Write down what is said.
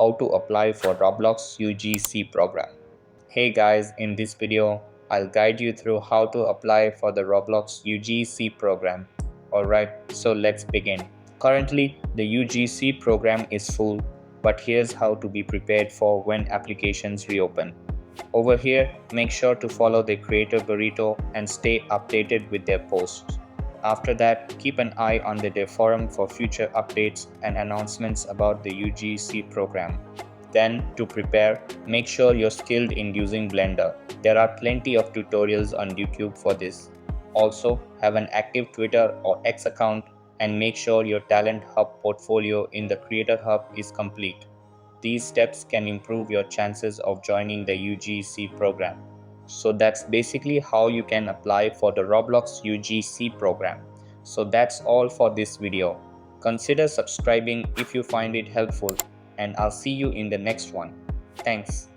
how to apply for Roblox UGC program. Hey guys, in this video, I'll guide you through how to apply for the Roblox UGC program. Alright, so let's begin. Currently, the UGC program is full, but here's how to be prepared for when applications reopen. Over here, make sure to follow the creator Burrito and stay updated with their posts. After that, keep an eye on their forum for future updates and announcements about the UGC program. Then, to prepare, make sure you're skilled in using Blender. There are plenty of tutorials on YouTube for this. Also, have an active Twitter or X account and make sure your Talent Hub portfolio in the Creator Hub is complete. These steps can improve your chances of joining the UGC program. So that's basically how you can apply for the Roblox UGC program. So that's all for this video. Consider subscribing if you find it helpful, and I'll see you in the next one. Thanks.